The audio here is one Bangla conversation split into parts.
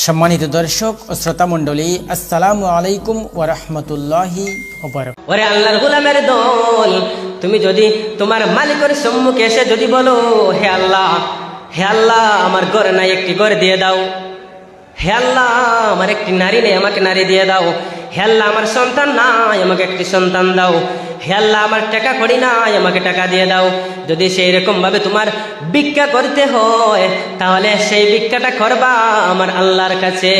সম্মানিত দর্শক ও শ্রোতা মণ্ডলী, আসসালামু আলাইকুম ওয়া রাহমাতুল্লাহি ওয়া বারাকাতুহু। ওরে আল্লাহর গোলামের দল, তুমি যদি তোমার মালিকের সম্মুখে এসে যদি বলো, হে আল্লাহ আমার ঘর নাই, একটি ঘর দিয়ে দাও। হে আল্লাহ আমার একটি নারী নেই, আমাকে নারী দিয়ে দাও। হে আল্লাহ আমার সন্তান নাই, আমাকে একটি সন্তান দাও। হে আল্লাহ আমার টাকা কড়ি নাই, আমাকে টাকা দিয়ে দাও। যদি সেই রকম ভাবে তোমার ভিক্ষা করতে হয়, তাহলে সেই ভিক্ষাটা করবা আমার আল্লাহর কাছে।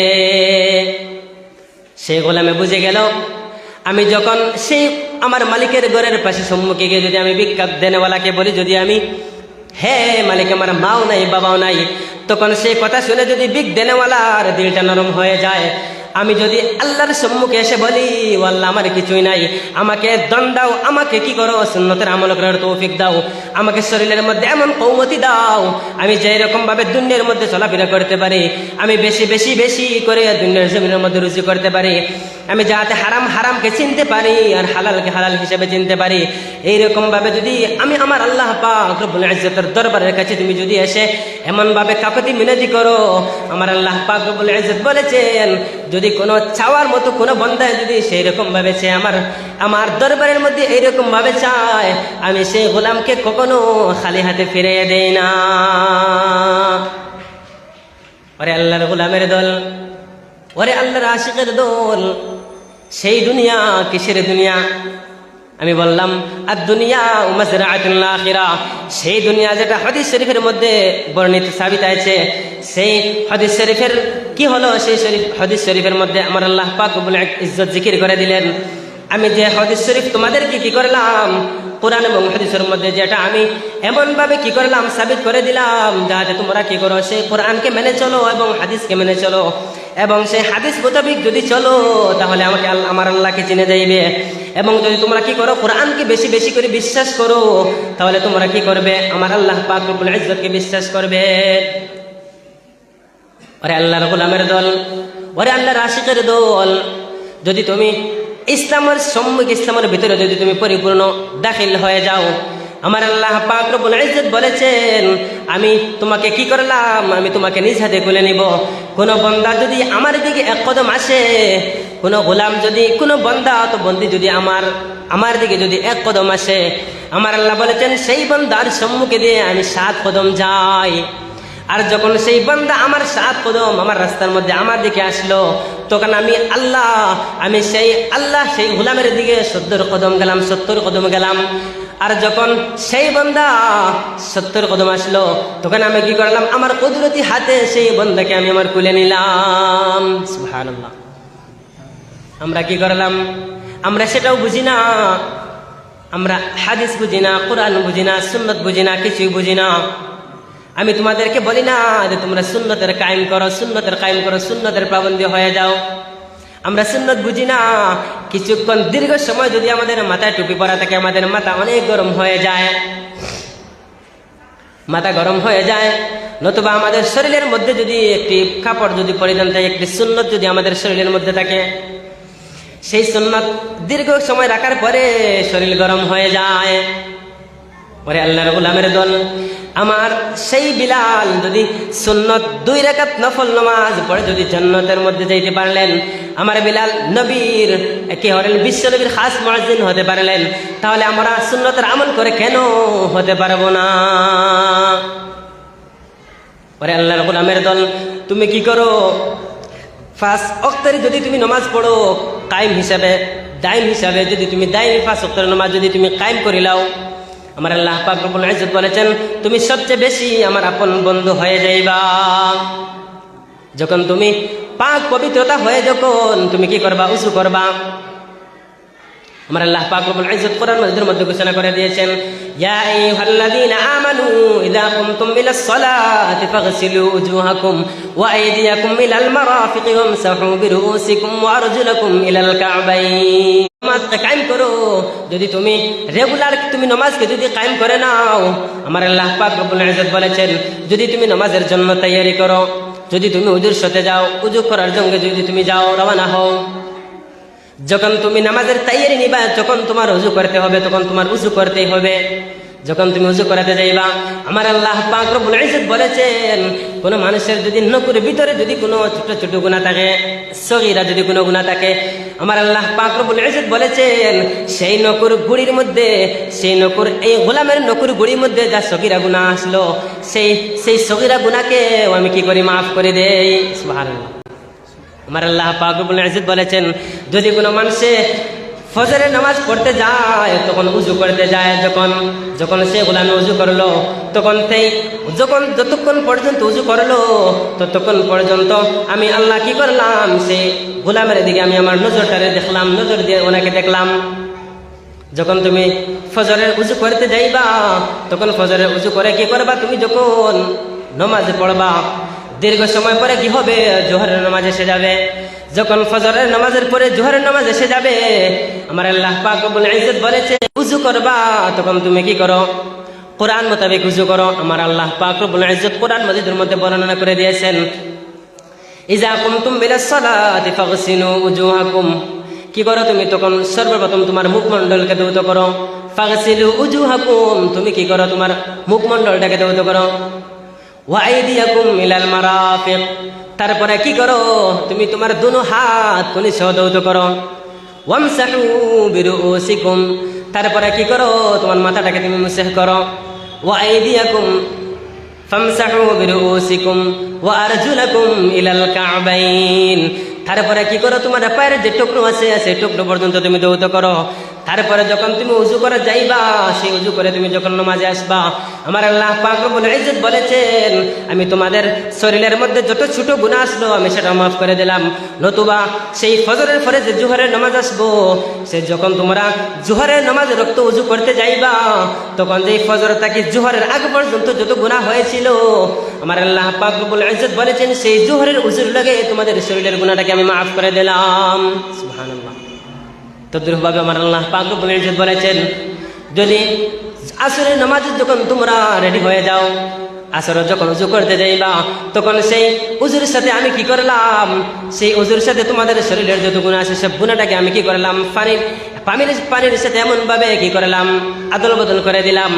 সেই গোলামে বুঝে গেল, আমি যখন সেই আমার মালিকের ঘরের পাশে সম্মুখে গিয়ে যদি আমি ভিক্ষা দেনেওয়ালাকে বলি, যদি আমি হে মালিক আমার মাও নাই বাবাও নাই, তখন সেই কথা শুনে যদি ভিক দেনেওয়ালার দিলটা নরম হয়ে যায়। আমি যদি আল্লাহর সম্মুখে এসে বলি, ও আল্লাহ আমার কিছুই নাই, আমাকে দন দাও, আমাকে কি করো সুন্নতের আমল করার তৌফিক দাও, আমাকে শরীরের মধ্যে এমন কৌমতি দাও, আমি যে রকম ভাবে দুনিয়ার মধ্যে চলাফেরা করতে পারি, আমি বেশি বেশি বেশি করে দুনিয়ার জমিনের মধ্যে রুজি করতে পারি, আমি যাতে হারাম হারামকে চিনতে পারি আর হালালকে হালাল হিসেবে চিনতে পারি। এইরকম ভাবে যদি আমি আমার আল্লাহ পাক রব্বুল ইজ্জতের দরবারের কাছে তুমি যদি এসে এমন ভাবে কাকুতি মিনতি করো, আমার আল্লাহ পাক রব্বুল ইজ্জত বলেছেন, যদি কোনো চাওয়ার মতো কোনো বান্দায় যদি সেই রকম ভাবে চায়, আমার দরবারের মধ্যে এইরকম ভাবে চায়, আমি সেই গোলামকে কখনো খালি হাতে ফিরিয়ে দেই না। ওরে আল্লাহর গোলামের দল, ওরে আল্লাহর আশিকের দল, সেই দুনিয়া কিসের দুনিয়া? আমি বললাম আর দুনিয়া মাযরাআতুল আখিরাহ, সেই দুনিয়া যেটা হাদিস শরীফের মধ্যে বর্ণিত সাবিত আছে। সেই হাদিস শরীফের কি হলো? সেই হাদিস শরীফের মধ্যে আমার আল্লাহ পাক রব্বুল ইজ্জত জিকির করে দিলেন। আমি যে হাদিস শরীফ তোমাদেরকে কি করলাম, কোরআন এবং হাদিসের মধ্যে যেটা আমি এমন ভাবে কি করলাম সাবিত করে দিলাম, যাতে তোমরা কি করো সেই কোরআনকে মেনে চলো এবং হাদিসকে মেনে চলো, এবং সেই হাদিস মোতাবিক যদি চলো তাহলে আমাকে আমার আল্লাহকে চিনে যাইবে। এবং যদি তোমরা কি করো কোরআনকে বেশি বেশি করে বিশ্বাস করো, তাহলে তোমরা কি করবে? আমার আল্লাহ পাক রব্বুল ইজ্জতকে বিশ্বাস করবে। ওরে আল্লাহর গোলামের দল, ওরে আল্লাহর আশিকের দল, যদি তুমি ইসলামের ভিতরে যদি তুমি পরিপূর্ণ দাখিল হয়ে যাও, আমার আল্লাহ পাক রব্বুল ইজ্জত বলেছেন, আমি তোমাকে কি করলাম? আমি তোমাকে নিজ হাতে খুলে নিব। কোনো বান্দা যদি আমার দিকে এক কদম আসে, কোনো গোলাম যদি, কোনো বান্দা তো বন্দী যদি আমার দিকে যদি এক কদম আসে, আমার আল্লাহ বলেছেন সেই বান্দার সম্মুখে দিয়ে আমি 7 কদম যাই। আর যখন সেই বান্দা আমার 7 কদম আমার রাস্তার মধ্যে আমার দিকে আসলো, তখন আমি সেই গোলামের দিকে 70 কদম গেলাম, 70 কদম গেলাম। আর যখন সেই বান্দা 70 কদম আসলো, তখন আমি কি করলাম? আমার কুদরতি হাতে সেই বান্দাকে আমি আমার কুলে নিলাম। সুবহানাল্লাহ। আমরা কি করলাম? আমরা সেটাও বুঝি না, আমরা হাদিস বুঝি না, কোরআন বুঝি না, সুন্নত বুঝি না, কিছুই বুঝি না। আমি তোমাদেরকে বলি না যে তোমরা সুন্নতের কায়েম করো, সুন্নতের পাবন্দী হয়ে যাও। আমরা সুন্নত বুঝি না। কিছুক্ষণ দীর্ঘ সময় যদি আমাদের মাথায় টুপি পরা থাকে, আমাদের মাথা অনেক গরম হয়ে যায়, নতুবা আমাদের শরীরের মধ্যে যদি একটি কাপড় যদি পরিধান থাকে, একটি সুন্নত যদি আমাদের শরীরের মধ্যে থাকে, সেই সুন্নত দীর্ঘ সময় রাখার পরে শরীর গরম হয়ে যায়। ওরে আল্লাহর গোলামের দল, আমার সেই বিলাল যদি সুন্নত 2 রাকাত নফল নামাজ পড়ে যদি জান্নাতের মধ্যে যাইতে পারলেন, আমার বিলাল নবীর কি হলেন? বিশ্ব নবীর খাস মুয়াজ্জিন হতে পারলেন, তাহলে আমরা সুন্নতের আমল করে কেন হতে পারবো না? ওরে আল্লাহর গোলামের দল, তুমি কি করো? 5 ওয়াক্তের যদি তুমি নামাজ পড়ো কায়েম হিসাবে, দাইম হিসাবে, যদি তুমি দাইমি 5 ওয়াক্তের নামাজ যদি তুমি কায়েম করিলাও, আমার আল্লাহ পাক রব্বুল ইজ্জত বলেছেন, তুমি সবচেয়ে বেশি আমার আপন বন্ধু হয়ে যাইবা। যখন তুমি পাক পবিত্রতা হয়ে যখন তুমি কি করবা? উযু করবা। আমার আল্লাহ পাক রব্বুল ইজ্জত কোরআন মাজিদের মধ্যে ঘোষণা করে দিয়েছেন, ইয়া আইয়ুহাল্লাযীনা আমানু ইযা কুমতুম ইলাস সালাতি ফাগসিলু উজুহাকুম ওয়া আইদিয়াকুম ইলাল মারাফিকি ওয়ামসাহু বিরুউসিকুম ওয়া আরজুলাকুম ইলাল কা'বাইন। নামাজটা কায়েম করো। যদি তুমি রেগুলার তুমি নামাজকে যদি কায়েম করে নাও, আমার আল্লাহ পাক রব্বুল ইজ্জত বলেছেন, যদি তুমি নামাজের জন্য তৈয়ারি করো, যদি তুমি উজুর সাথে যাও, উজু করার জন্য যদি তুমি যাও, রওনা হও, যখন তুমি নামাজের তৈয়ারি নিবা, যখন তোমার উজু করতে হবে তখন তোমার উজু করতেই হবে। যখন তুমি উজু করাতে যাইবা, আমার আল্লাহ পাক রব্বুল ইজ্জত বলেছেন কোন মানুষের যদি নকুর ভিতরে যদি কোনো ছোট ছোট গুনাহ থাকে, সগীরা যদি কোনো গুনাহ থাকে, আমার আল্লাহ পাক রব্বুল ইজ্জত বলেছেন সেই নকুর গুড়ির মধ্যে, সেই নকুর এই গোলামের নকুর গুড়ির মধ্যে যা সগীরা গুনাহ আসলো, সেই সগীরা গুনাহকে আমি কি করি, মাফ করে দেই। সুবহানাল্লাহ। আমার আল্লাহ পাক রব্বুল ইজ্জত বলেছেন যদি কোনো মানুষে ফজরের নামাজ পড়তে যায়, তখন উজু করতে যায়, যখন সে গোলামে উজু করলো, যতক্ষণ পর্যন্ত উজু করলো ততক্ষণ পর্যন্ত আমি আল্লাহ কি করলাম, সে গোলামের দিকে আমি আমার নজরটারে দেখলাম, নজর দিয়ে ওনাকে দেখলাম। যখন তুমি ফজরের উজু করতে যাইবা, তখন ফজরের উজু করে কি করবা, তুমি যখন নামাজ পড়বা, দীর্ঘ সময় পরে কি হবে, জোহরের নামাজ এসে যাবে। যখন ফজরের নামাজের পরে জোহরের নামাজ এসে যাবে, আমার আল্লাহ পাক রব্বুল ইজ্জত বলেছে উজু করবা, তখন তুমি কি করো, কোরআন মোতাবেক উজু করো। আমার আল্লাহ পাক রব্বুল ইজ্জত কোরআন মাজিদের মধ্যে বর্ণনা করে দিয়েছেন ইজা কুমতুম ইলাস সালাতি ফাগসিলু উজুহাকুম, কি করো তুমি, তখন সর্বপ্রথম তোমার মুখমণ্ডলকে ধৌত করো। ফাগসিলু উজুহাকুম, তুমি কি করো, তোমার মুখমণ্ডলটাকে ধৌত করো। ওয়া আইদিয়াকুম ইলাল মারাফিক, তারপরে কি করো, তুমি তোমার দুনো হাত কোনি সহ ধৌত করো। ওয়ামসাহু বিরুসিকুম, তারপরে কি করো, তোমার মাথাটাকে তুমি মুসাহ করো। ওয়া আইদিয়াকুম ফামসাহু বিরুসিকুম ওয়া আরজুলাকুম ইলাল কা'বাইন, তারপরে কি করো, তোমার পায়ের যে টুকরো আছে সেই টুকরো পর্যন্ত তুমি ধৌত করো। তারপরে যখন তুমি উজু করে যাইবা, সেই উজু করে তুমি যখন নামাজে আসবা, আমার আল্লাহ পাক রব্বুল ইজ্জত বলেছেন আমি তোমাদের শরীরের মধ্যে যত ছোট গুনাহ আসলো আমি সেটা মাফ করে দিলাম। নতুবা সেই ফজরের পরে যে জোহরের নামাজ আসবো, সে যখন তোমরা জোহরের নামাজে রক্ত উজু করতে যাইবা, তখন যেই ফজর থেকে জোহরের আগ পর্যন্ত যত গুনাহ হয়েছিল, আমার আল্লাহ পাক রব্বুল ইজ্জত বলেছেন সেই জোহরের উজুর লাগে তোমাদের শরীরের গুনাহটাকে আমি মাফ করে দিলাম। সুবহানাল্লাহ। তদ্রুপভাবে আমার আল্লাহ পাক রব্বুল ইজ্জত বলেছেন যদি আসরের নামাজে যখন তোমরা রেডি হয়ে যাও, আসর যখন উজু করতে যাইবা, তখন সেই উজুর সাথে আমি কি করলাম, সেই উজুর সাথে তোমাদের শরীরের যত গুনাহ আছে সব গুনাহটাকে আমি কি করলাম, পানির সাথে এমনভাবে কি করলাম, আদল বদল করে দিলাম।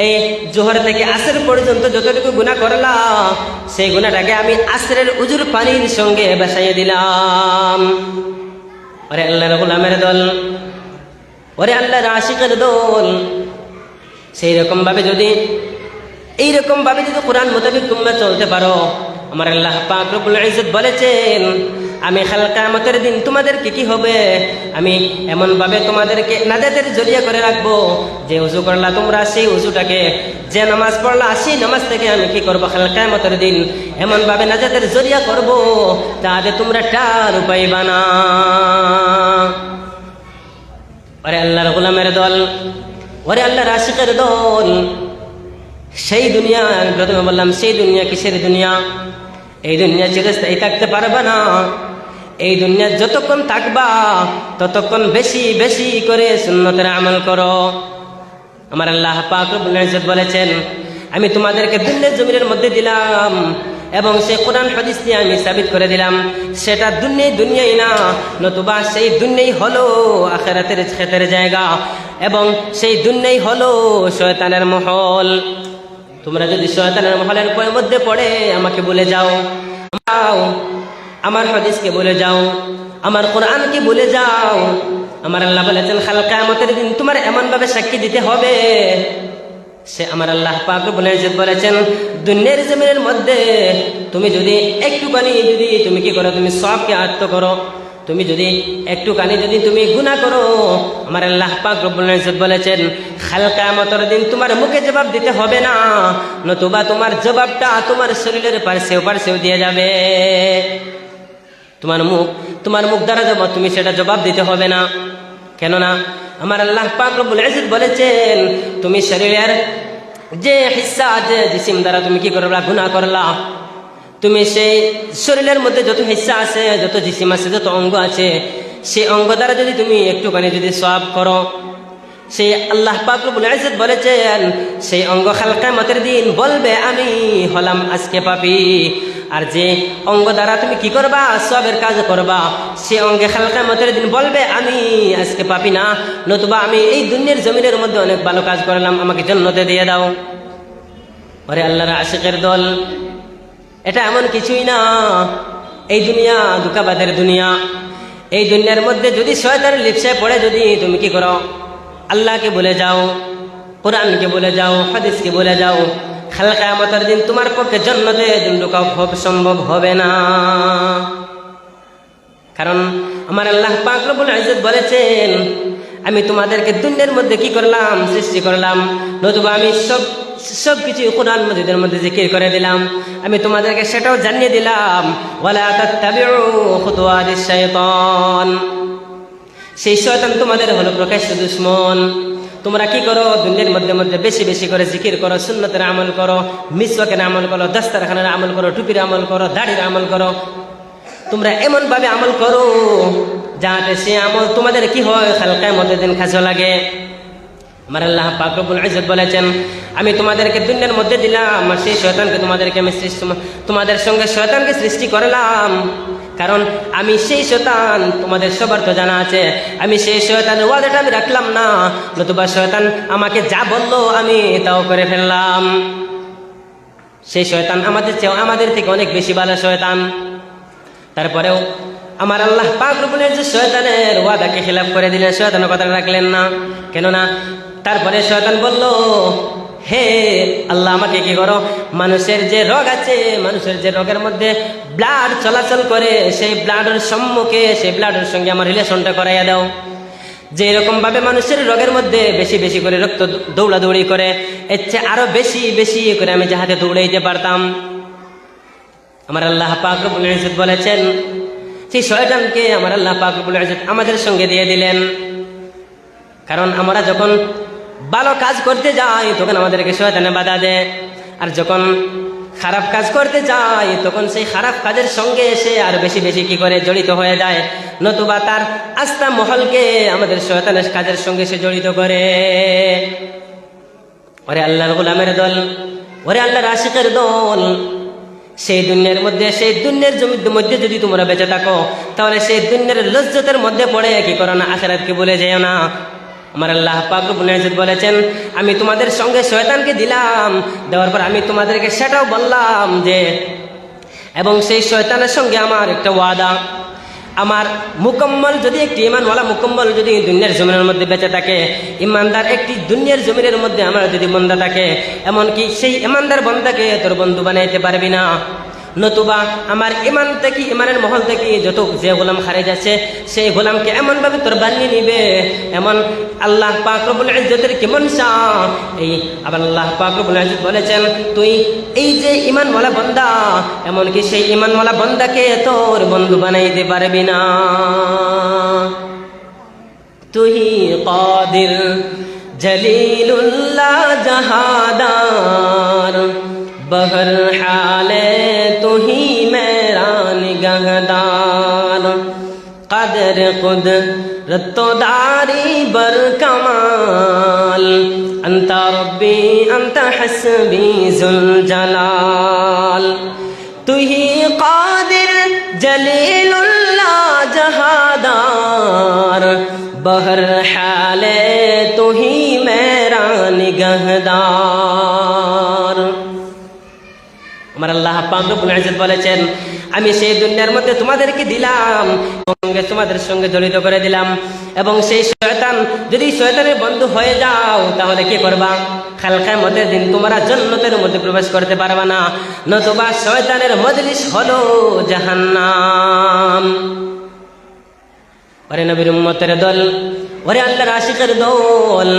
এই জোহর থেকে আসর পর্যন্ত যতটুকু গুনাহ করলাম, সেই গুনাহটাকে আমি আসরের উজুর পানির সঙ্গে ভাসাইয়ে দিলাম। ওরে আল্লাহর গোলামের দল, ওরে আল্লাহর আশিকের দল, সেই রকম ভাবে যদি এইরকম ভাবে যদি কোরআন মোতাবেক তোমরা চলতে পারো, আমার আল্লাহ পাক রব্বুল ইজ্জত বলেছেন আমি কাল কিয়ামতের দিন তোমাদেরকে কি হবে, আমি এমন ভাবে তোমাদেরকে নাজাতের জরিয়া করে রাখবো, যে উজু করলা তোমরা সেই উজুটাকে, যে নামাজ পড়লা সেই নামাজ থেকে আমি কি করবো, কাল কিয়ামতের দিন এমন ভাবে নাজাতের জরিয়া করব যাতে তোমরা টার পাইবা না। ওরে আল্লাহর গোলামের দল, ওরে আল্লাহর আশিকের দল, সেই দুনিয়া আমি প্রথমে বললাম, সেই দুনিয়া কিসের দুনিয়া, এই দুনিয়া চিরস্থায়ী থাকতে পারবে না। এই দুনিয়া যতক্ষণ থাকবা ততক্ষণ বেশি বেশি করে সুন্নতের আমল করো। আমার আল্লাহ পাক রব্বুল ইজ্জত বলেছেন আমি তোমাদেরকে দুনিয়ার জমিনের মধ্যে দিলাম, এবং সেই কোরআন হাদিস দিয়ে আমি সাবিত করে দিলাম সেটা দুনিয়াই না, নতুবা সেই দুনিয়াই হলো আখিরাতের খেতের জায়গা, এবং সেই দুনিয়াই হলো শয়তানের মহল। তোমরা যদি শয়তানের মহলের মধ্যে পড়ে আমাকে বলে যাও, আমার হাদিসকে বলে যাও, আমার কোরআনকে বলে যাও, আমার আল্লাহ বলেছেন কাল কিয়ামতের দিন তোমার এমন ভাবে সাক্ষী দিতে হবে। সে আমার আল্লাহ পাক রব্বুল ইজ্জত বলেছেন দুনিয়ার জমিনের মধ্যে তুমি যদি একটুখানি যদি তুমি কি করো, তুমি সওয়াবকে আয়ত্ত করো, তুমি যদি একটুখানি যদি তুমি গুনাহ করো, আমার আল্লাহ পাক রব্বুল ইজ্জত বলেছেন কাল কিয়ামতের দিন তোমার মুখে জবাব দিতে হবে না, নতুবা তোমার জবাবটা তোমার শরীরের পার্শ্বেও দিয়ে যাবে। তোমার মুখ দ্বারা তুমি সেটা জবাব দিতে হবে না। কেননা আমার আল্লাহ পাক রব্বুল ইজ্জত বলেছেন তুমি শরীরের যে হিস্সা, যে জিসিম দ্বারা তুমি কি করলা, গুনাহ করলা, তুমি সেই শরীরের মধ্যে যত হিস্সা আছে, যত জিসিম আছে, যত অঙ্গ আছে, সেই অঙ্গ দ্বারা যদি তুমি একটুখানি যদি সওয়াব করো, সেই আল্লাহ পাক রব্বুল ইজ্জত বলেছেন সেই অঙ্গ কাল কিয়ামতের দিন বলবে আমি হলাম আজকে পাপী। আর যে অঙ্গ দ্বারা তুমি কি করবা, সবের কাজ করবা, সে অঙ্গে কাল কিয়ামতের দিন বলবে আমি আজকে পাপী না, নতুবা আমি এই দুনিয়ার জমিনের মধ্যে অনেক ভালো কাজ করলাম, আমাকে জান্নাতে দিয়ে দাও। ওরে আল্লাহর আশিকের দল, এটা এমন কিছুই না। এই দুনিয়া ধোঁকাবাজের দুনিয়া। এই দুনিয়ার মধ্যে যদি শয়তানের লিপ্সায় পড়ে যদি তুমি কি করো, আল্লাহকে বলে যাও, কোরআনকে বলে যাও, হাদিসকে বলে যাও, কাল কিয়ামতের দিন তোমার পক্ষে জান্নাতে ঢোকা সম্ভব হবে না। কারণ আমার আল্লাহ পাক রব্বুল ইজ্জত বলেছেন আমি তোমাদেরকে দুনিয়ার মধ্যে কি করলাম, সৃষ্টি করলাম, নতুবা আমি সব কিছু কোরআন মাজিদের মধ্যে জিকির করে দিলাম, আমি তোমাদেরকে সেটাও জানিয়ে দিলাম ওয়ালা তাত্তাবিউ খুতুওয়াতিশ শাইতান। সেই শয়তান তোমাদের হলো প্রকাশ্য দুশমন। তোমরা কি করো, দুনিয়ার মধ্যে মধ্যে বেশি বেশি করে জিকির করো, সুন্নতের আমল করো, মিসওয়াকের আমল করো, দস্তরখানের আমল করো, টুপির আমল করো, দাড়ির আমল করো। তোমরা এমন ভাবে আমল করো যাতে সে আমল তোমাদের কি হয়, কাল কিয়ামতের দিন কাজে লাগে। আমার আল্লাহ পাক রব্বুল ইজ্জত বলেছেন আমি তোমাদেরকে দুনিয়ার মধ্যে দিলাম, আর সেই শয়তানকে তোমাদের সঙ্গে শয়তানকে সৃষ্টি করলাম। কারণ আমি সেই শয়তান, তোমাদের সবার তো জানা আছে, আমি সেই শয়তানের ওয়াদাটা আমি রাখলাম না, নতুবা শয়তান আমাকে যা বললো আমি তাও করে ফেললাম। সেই শয়তান আমাদের থেকে অনেক বেশি ভালো শয়তান। তারপরেও আমার আল্লাহ পাক রব্বুল ইজ্জত শয়তানের ওয়াদাকে খিলাফ করে দিলেন, শয়তানের কথা রাখলেন না। কেননা তারপরে শয়তান বলল হে আল্লাহ আমাকে কি করো, মানুষের যে রোগ আছে, মানুষের যে রোগের মধ্যে ব্লাড চলাচল করে, সেই ব্লাডের সম্মুখে সেই ব্লাডের সঙ্গে আমার রিলেশনটা করাইয়া দাও। যে এরকম ভাবে মানুষের রোগের মধ্যে বেশি বেশি করে রক্ত দৌড়াদৌড়ি করে, এর চেয়ে আরো বেশি বেশি করে আমি যাহাতে দৌড়াইতে পারতাম। আমার আল্লাহ পাক রব্বুল ইজ্জত বলেছেন সেই শয়তানকে আমার আল্লাহ পাক রব্বুল ইজ্জত আমাদের সঙ্গে দিয়ে দিলেন। কারণ আমরা যখন ভালো কাজ করতে যাই তখন আমাদেরকে শয়তানে বাধা দেয়, আর যখন খারাপ কাজ করতে যাই তখন সেই খারাপ কাজের সঙ্গে এসে আর বেশি বেশি কি করে জড়িত হয়ে যায়, নতুবা তার আস্থা মহলকে আমাদের শয়তানের কাজের সঙ্গে সে জড়িত করে। ওরে আল্লাহর গোলামের দল, ওরে আল্লাহর আশিকের দল, সেই দুনিয়ার মধ্যে, সেই দুনিয়ার জমির মধ্যে যদি তোমরা বেঁচে থাকো তাহলে সেই দুনিয়ার লজ্জতের মধ্যে পড়ে কি করো না, আখিরাতকে ভুলে যেও না। আমার আল্লাহ পাক রব্বুল ইজ্জত বলেছেন আমি তোমাদের সঙ্গে শয়তানকে দিলাম, দেওয়ার পর আমি তোমাদেরকে সেটাও বললাম যে এবং সেই শয়তানের সঙ্গে আমার একটা ওয়াদা, আমার মুকম্মল যদি একটি ইমানওয়ালা মুকম্মল যদি দুনিয়ার জমিনের মধ্যে বেঁচে থাকে, ইমানদার একটি দুনিয়ার জমিনের মধ্যে আমার যদি বন্দা থাকে, এমনকি সেই ইমানদার বন্দাকে তোর বন্ধু বানাইতে পারবি না, নতুবা আমার ইমান থেকে, ইমানের মহল থেকে যত যে গোলাম খারেজ আছে সেই গোলামকে এমনভাবে তোর বানিয়ে নিবে। এমন আল্লাহ পাক রব্বুল ইজ্জতের কেমন শান। এই আবার আল্লাহ পাক রব্বুল ইজ্জত বলেছেন তুই এই যে ইমানওয়ালা বান্দা, এমনকি সেই ইমানওয়ালা বান্দাকে তোর বন্ধু বানাইতে পারবি না। তুই কাদির জলিলুল্লাহ জাহাদার, बहर हाले तू ही मेरा निगहदार, कदर कुदरत तो दारी बर कमाल, अंता रब्बी अंता हस्बी जुल जलाल। तू ही कादिर जलीलुल्लाह जहादार, बहर हाले तू ही मेरा निगहदार। আমার আল্লাহ পাক রব্বুল ইজ্জত বলেছেন আমি সেই দুনিয়ার মধ্যে তোমাদেরকে দিলাম, তোমাদের সঙ্গে জড়িত করে দিলাম, এবং সেই শয়তান যদি শয়তানের বন্ধু হয়ে যাও তাহলে কি করবা, কাল কিয়ামতের দিন তোমরা জান্নাতের মধ্যে প্রবেশ করতে পারবে না, নতুবা শয়তানের মজলিস হলো জাহান্নাম। ওরে নবীর উম্মতের দল, ওরে আল্লাহর আশিকের দল,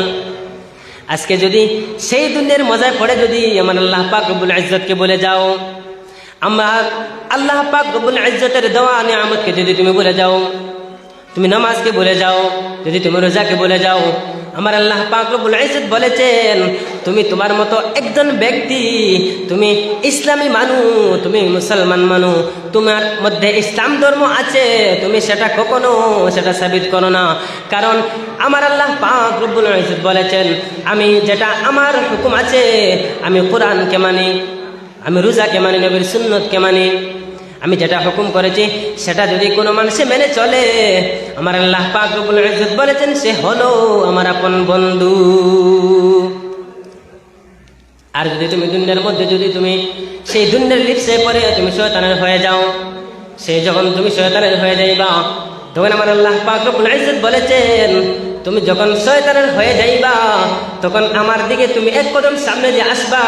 আজকে যদি সেই দুনিয়ার মজায় পড়ে যদি আমার আল্লাহ পাক রব্বুল ইজ্জতকে বলে যাও, আমার আল্লাহ পাক রব্বুল ইজ্জতের দেওয়া নিয়ামতকে যদি তুমি বলে যাও, তুমি নামাজকে বলে যাও, যদি তুমি রোজাকে বলে যাও, আমার আল্লাহ পাক রব্বুল ইজ্জত বলেছেন তুমি তোমার মতো একজন ব্যক্তি, তুমি ইসলামী মানু, তুমি মুসলমান মানু, তোমার মধ্যে ইসলাম ধর্ম আছে, তুমি সেটা কখনো সেটা সাবিত করো না। কারণ আমার আল্লাহ পাক রব্বুল ইজ্জত বলেছেন আমি যেটা আমার হুকুম আছে, আমি কোরআনকে মানি, আমি রোজাকে মানি, নবীর সুন্নতকে মানি, আমি যেটা হুকুম করেছি সেটা যদি কোনো মানুষে মেনে চলে, আমার আল্লাহ পাক রব্বুল ইজ্জত বলেছেন সে হলো আমার আপন বন্ধু। আর যদি তুমি দুনিয়ার মধ্যে যদি তুমি সেই দুনিয়ার লিপসে পড়ে তুমি শয়তানের হয়ে যাও, সে যখন তুমি শয়তানের হয়ে যাইবা তখন আমার আল্লাহ পাক রব্বুল ইজ্জত বলেছেন তুমি যখন শয়তানের হয়ে যাইবা তখন আমার দিকে তুমি এক কদম সামনে দিয়ে আসবা,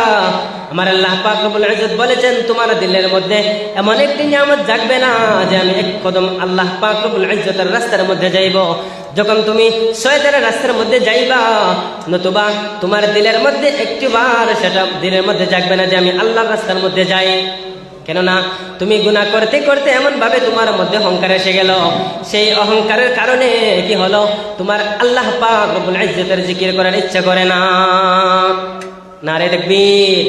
আমার আল্লাহ পাক রব্বুল ইজ্জত বলেছেন তোমার দিলের মধ্যে এমন একটি নিয়ামত জাগবে না যে আমি এক কদম আল্লাহ পাক রব্বুল ইজ্জতের রাস্তার মধ্যে যাইব। যখন তুমি শয়তানের রাস্তার মধ্যে যাইবা নতুবা তোমার দিলের মধ্যে একটিবার সেটা দিলের মধ্যে জাগবে না যে আমি আল্লাহর রাস্তার মধ্যে যাই। কেননা তুমি গুনাহ করতে করতে এমন ভাবে তোমার মধ্যে অহংকার এসে গেল, সেই অহংকারের কারণে কি হলো তোমার আল্লাহ পাক রব্বুল ইজ্জতের জিকির করার ইচ্ছা করে না। নারে তাকবীর,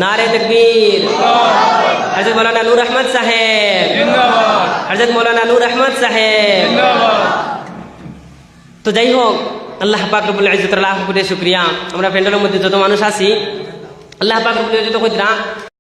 নারে তাকবীর। হযরত মাওলানা নূর আহমদ সাহেব জিন্দাবাদ, হযরত মাওলানা নূর আহমদ সাহেব জিন্দাবাদ। তো যাই হোক, আল্লাহ পাক রব্বুল ইজ্জতের লাখ কোটি শুকরিয়া। আমরা প্যান্ডেলের মধ্যে যত মানুষ আছি আল্লাহ পাক রব্বুল ইজ্জত কইরা